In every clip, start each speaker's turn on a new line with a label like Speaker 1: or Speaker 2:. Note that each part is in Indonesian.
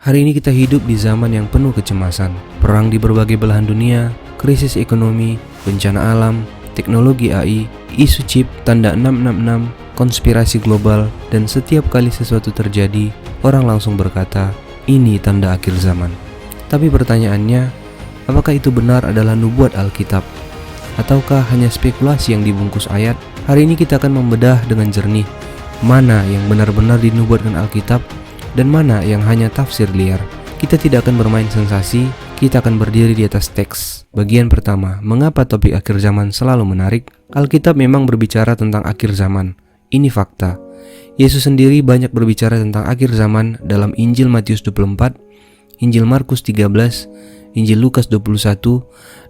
Speaker 1: Hari ini kita hidup di zaman yang penuh kecemasan. Perang di berbagai belahan dunia, krisis ekonomi, bencana alam, teknologi AI, isu chip, tanda 666, konspirasi global, dan setiap kali sesuatu terjadi, orang langsung berkata, ini tanda akhir zaman. Tapi pertanyaannya, apakah itu benar adalah nubuat Alkitab? Ataukah hanya spekulasi yang dibungkus ayat? Hari ini kita akan membedah dengan jernih mana yang benar-benar dinubuatkan Alkitab dan mana yang hanya tafsir liar. Kita tidak akan bermain sensasi, kita akan berdiri di atas teks. Bagian pertama, mengapa topik akhir zaman selalu menarik? Alkitab memang berbicara tentang akhir zaman. Ini fakta. Yesus sendiri banyak berbicara tentang akhir zaman dalam Injil Matius 24, Injil Markus 13, Injil Lukas 21,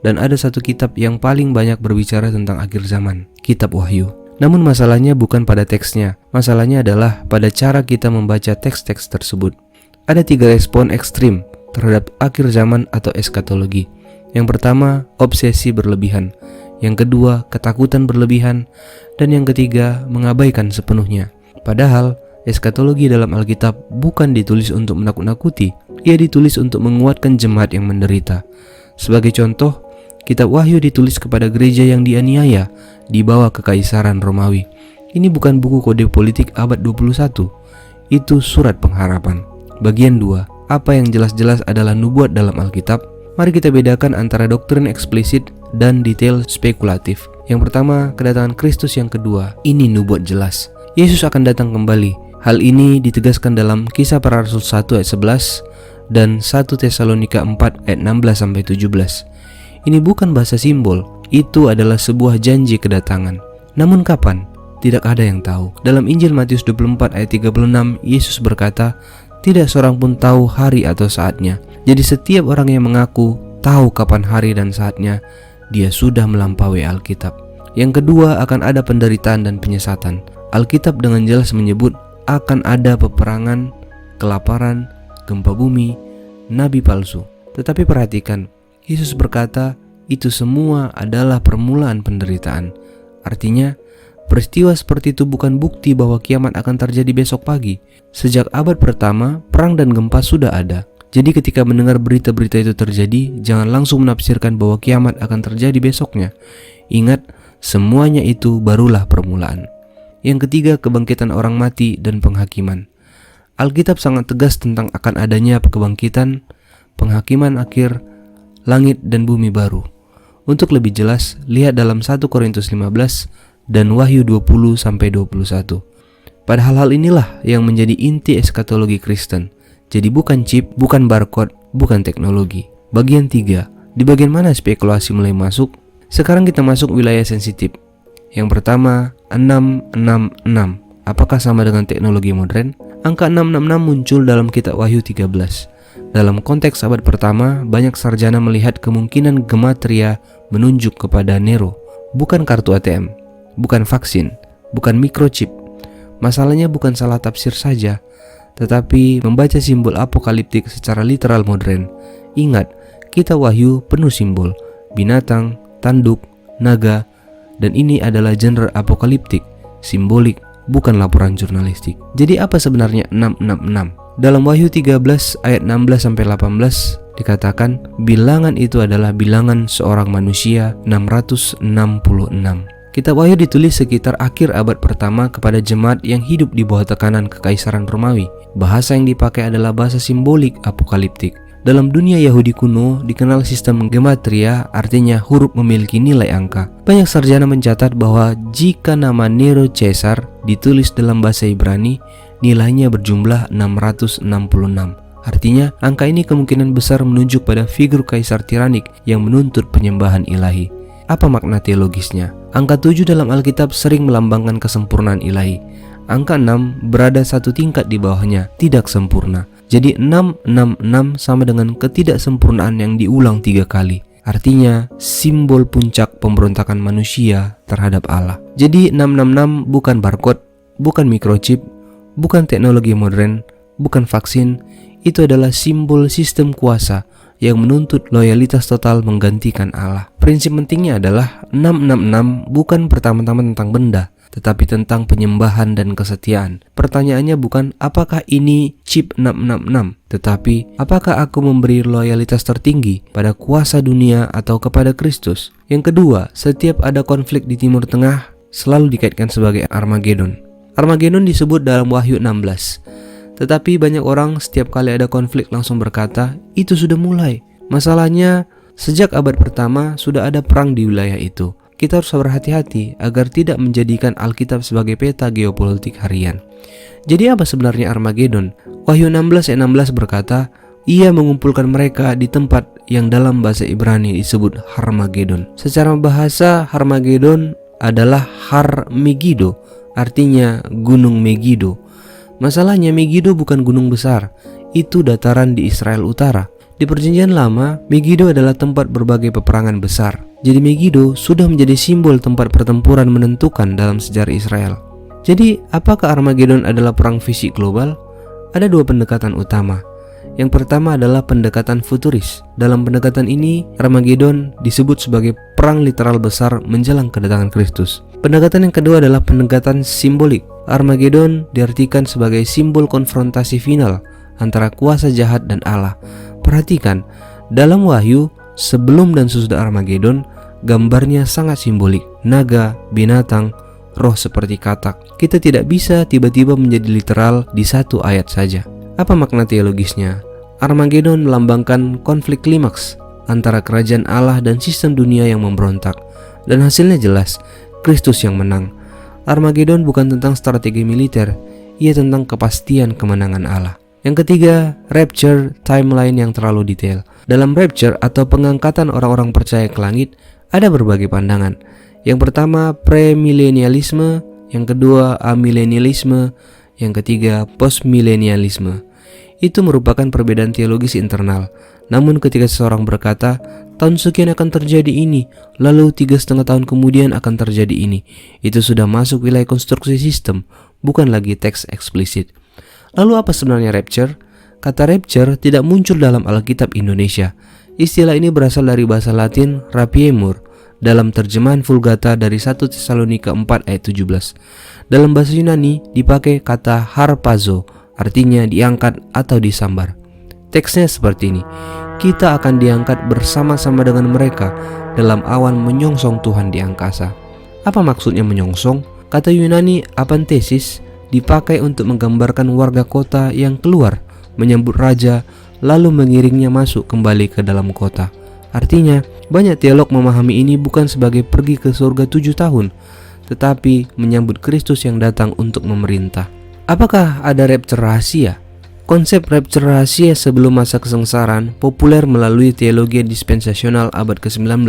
Speaker 1: dan ada satu kitab yang paling banyak berbicara tentang akhir zaman, Kitab Wahyu. Namun masalahnya bukan pada teksnya, masalahnya adalah pada cara kita membaca teks-teks tersebut. Ada 3 respon ekstrim terhadap akhir zaman atau eskatologi. Yang pertama, obsesi berlebihan. Yang kedua, ketakutan berlebihan. Dan yang ketiga, mengabaikan sepenuhnya. Padahal, eskatologi dalam Alkitab bukan ditulis untuk menakut-nakuti. Ia ditulis untuk menguatkan jemaat yang menderita. Sebagai contoh, Kitab Wahyu ditulis kepada gereja yang dianiaya di bawah kekaisaran Romawi. Ini bukan buku kode politik abad 21. Itu surat pengharapan. Bagian 2. Apa yang jelas-jelas adalah nubuat dalam Alkitab? Mari kita bedakan antara doktrin eksplisit dan detail spekulatif. Yang pertama, kedatangan Kristus. Yang kedua, ini nubuat jelas. Yesus akan datang kembali. Hal ini ditegaskan dalam Kisah Para Rasul 1 ayat 11 dan 1 Tesalonika 4 ayat 16-17. Ini bukan bahasa simbol, itu adalah sebuah janji kedatangan. Namun kapan? Tidak ada yang tahu. Dalam Injil Matius 24 ayat 36, Yesus berkata, tidak seorang pun tahu hari atau saatnya. Jadi setiap orang yang mengaku tahu kapan hari dan saatnya, dia sudah melampaui Alkitab. Yang kedua, akan ada penderitaan dan penyesatan. Alkitab dengan jelas menyebut akan ada peperangan, kelaparan, gempa bumi, nabi palsu. Tetapi perhatikan, Yesus berkata, itu semua adalah permulaan penderitaan. Artinya, peristiwa seperti itu bukan bukti bahwa kiamat akan terjadi besok pagi. Sejak abad pertama, perang dan gempa sudah ada. Jadi ketika mendengar berita-berita itu terjadi, jangan langsung menafsirkan bahwa kiamat akan terjadi besoknya. Ingat, semuanya itu barulah permulaan. Yang ketiga, kebangkitan orang mati dan penghakiman. Alkitab sangat tegas tentang akan adanya kebangkitan, penghakiman akhir, langit dan bumi baru. Untuk lebih jelas, lihat dalam 1 Korintus 15 dan Wahyu 20-21. Pada hal-hal inilah yang menjadi inti eskatologi Kristen. Jadi bukan chip, bukan barcode, bukan teknologi. Bagian 3, di bagian mana spekulasi mulai masuk? Sekarang kita masuk wilayah sensitif. Yang pertama, 666. Apakah sama dengan teknologi modern? Angka 666 muncul dalam kitab Wahyu 13. Dalam konteks abad pertama, banyak sarjana melihat kemungkinan gematria menunjuk kepada Nero. Bukan kartu ATM, bukan vaksin, bukan microchip. Masalahnya bukan salah tafsir saja, tetapi membaca simbol apokaliptik secara literal modern. Ingat, kitab Wahyu penuh simbol, binatang, tanduk, naga, dan ini adalah genre apokaliptik, simbolik, bukan laporan jurnalistik. Jadi apa sebenarnya 666? Dalam Wahyu 13 ayat 16-18 dikatakan bilangan itu adalah bilangan seorang manusia 666. Kitab Wahyu ditulis sekitar akhir abad pertama kepada jemaat yang hidup di bawah tekanan kekaisaran Romawi. Bahasa yang dipakai adalah bahasa simbolik apokaliptik. Dalam dunia Yahudi kuno dikenal sistem gematria, artinya huruf memiliki nilai angka. Banyak sarjana mencatat bahwa jika nama Nero Caesar ditulis dalam bahasa Ibrani, nilainya berjumlah 666. Artinya, angka ini kemungkinan besar menunjuk pada figur kaisar tiranik yang menuntut penyembahan ilahi. Apa makna teologisnya? Angka 7 dalam Alkitab sering melambangkan kesempurnaan ilahi. Angka 6 berada satu tingkat di bawahnya, tidak sempurna. Jadi 666 sama dengan ketidaksempurnaan yang diulang 3 kali. Artinya simbol puncak pemberontakan manusia terhadap Allah. Jadi 666 bukan barcode, bukan microchip, bukan teknologi modern, bukan vaksin. Itu adalah simbol sistem kuasa yang menuntut loyalitas total menggantikan Allah. Prinsip pentingnya adalah 666 bukan pertama-tama tentang benda, tetapi tentang penyembahan dan kesetiaan. Pertanyaannya bukan apakah ini chip 666, tetapi apakah aku memberi loyalitas tertinggi pada kuasa dunia atau kepada Kristus. Yang kedua, setiap ada konflik di Timur Tengah selalu dikaitkan sebagai Armageddon. Armageddon disebut dalam Wahyu 16. Tetapi banyak orang setiap kali ada konflik langsung berkata, itu sudah mulai. Masalahnya, sejak abad pertama sudah ada perang di wilayah itu. Kita harus berhati-hati agar tidak menjadikan Alkitab sebagai peta geopolitik harian. Jadi apa sebenarnya Armageddon? Wahyu 16 ayat 16 berkata, ia mengumpulkan mereka di tempat yang dalam bahasa Ibrani disebut Harmageddon. Secara bahasa, Harmageddon adalah Har Megiddo, artinya gunung Megiddo. Masalahnya Megiddo bukan gunung besar, itu dataran di Israel Utara. Di Perjanjian Lama, Megiddo adalah tempat berbagai peperangan besar. Jadi Megiddo sudah menjadi simbol tempat pertempuran menentukan dalam sejarah Israel. Jadi, apakah Armageddon adalah perang fisik global? Ada dua pendekatan utama. Yang pertama adalah pendekatan futuris. Dalam pendekatan ini, Armageddon disebut sebagai perang literal besar menjelang kedatangan Kristus. Pendekatan yang kedua adalah pendekatan simbolik. Armageddon diartikan sebagai simbol konfrontasi final antara kuasa jahat dan Allah. Perhatikan, dalam Wahyu, sebelum dan sesudah Armageddon, gambarnya sangat simbolik. Naga, binatang, roh seperti katak. Kita tidak bisa tiba-tiba menjadi literal di satu ayat saja. Apa makna teologisnya? Armageddon melambangkan konflik klimaks antara kerajaan Allah dan sistem dunia yang memberontak. Dan hasilnya jelas, Kristus yang menang. Armageddon bukan tentang strategi militer, ia tentang kepastian kemenangan Allah. Yang ketiga, rapture timeline yang terlalu detail. Dalam rapture atau pengangkatan orang-orang percaya ke langit, ada berbagai pandangan. Yang pertama, premilenialisme, yang kedua, amilenialisme, yang ketiga, postmilenialisme. Itu merupakan perbedaan teologis internal. Namun ketika seseorang berkata, tahun sekian akan terjadi ini, lalu 3,5 tahun kemudian akan terjadi ini, itu sudah masuk wilayah konstruksi sistem, bukan lagi teks eksplisit. Lalu apa sebenarnya rapture? Kata rapture tidak muncul dalam Alkitab Indonesia. Istilah ini berasal dari bahasa Latin rapiemur dalam terjemahan Vulgata dari 1 Tesalonika 4 ayat 17. Dalam bahasa Yunani dipakai kata harpazo, artinya diangkat atau disambar. Teksnya seperti ini, kita akan diangkat bersama-sama dengan mereka dalam awan menyongsong Tuhan di angkasa. Apa maksudnya menyongsong? Kata Yunani apantesis dipakai untuk menggambarkan warga kota yang keluar menyambut raja lalu mengiringnya masuk kembali ke dalam kota. Artinya, banyak teolog memahami ini bukan sebagai pergi ke surga 7 tahun, tetapi menyambut Kristus yang datang untuk memerintah. Apakah ada rapture rahasia? Konsep rapture rahasia sebelum masa kesengsaraan populer melalui teologi dispensasional abad ke-19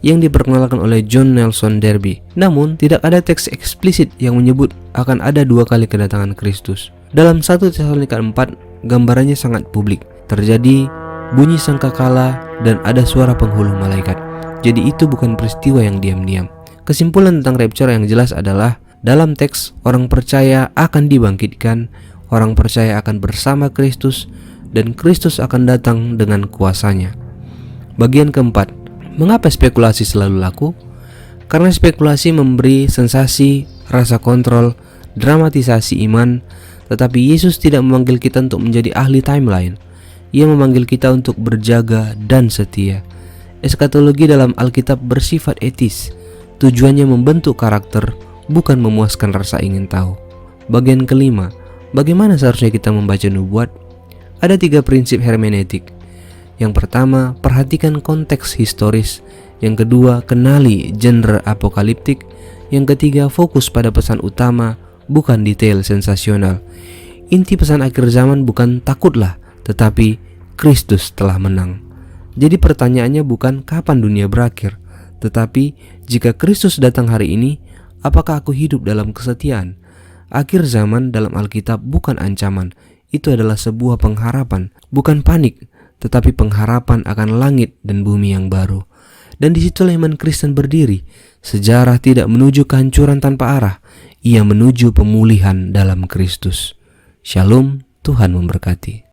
Speaker 1: yang diperkenalkan oleh John Nelson Darby. Namun, tidak ada teks eksplisit yang menyebut akan ada 2 kali kedatangan Kristus. Dalam 1 Tesalonika 4, gambarannya sangat publik. Terjadi bunyi sangkakala dan ada suara penghulu malaikat. Jadi itu bukan peristiwa yang diam-diam. Kesimpulan tentang rapture yang jelas adalah dalam teks orang percaya akan dibangkitkan, orang percaya akan bersama Kristus, dan Kristus akan datang dengan kuasanya. Bagian keempat, mengapa spekulasi selalu laku? Karena spekulasi memberi sensasi, rasa kontrol, dramatisasi iman, tetapi Yesus tidak memanggil kita untuk menjadi ahli timeline. Ia memanggil kita untuk berjaga dan setia. Eskatologi dalam Alkitab bersifat etis. Tujuannya membentuk karakter, bukan memuaskan rasa ingin tahu. Bagian kelima, bagaimana seharusnya kita membaca nubuat? Ada 3 prinsip hermeneutik. Yang pertama, perhatikan konteks historis. Yang kedua, kenali genre apokaliptik. Yang ketiga, fokus pada pesan utama, bukan detail sensasional. Inti pesan akhir zaman bukan takutlah, tetapi Kristus telah menang. Jadi pertanyaannya bukan kapan dunia berakhir, tetapi jika Kristus datang hari ini, apakah aku hidup dalam kesetiaan? Akhir zaman dalam Alkitab bukan ancaman, itu adalah sebuah pengharapan, bukan panik, tetapi pengharapan akan langit dan bumi yang baru. Dan disitulah iman Kristen berdiri. Sejarah tidak menuju kehancuran tanpa arah, ia menuju pemulihan dalam Kristus. Shalom, Tuhan memberkati.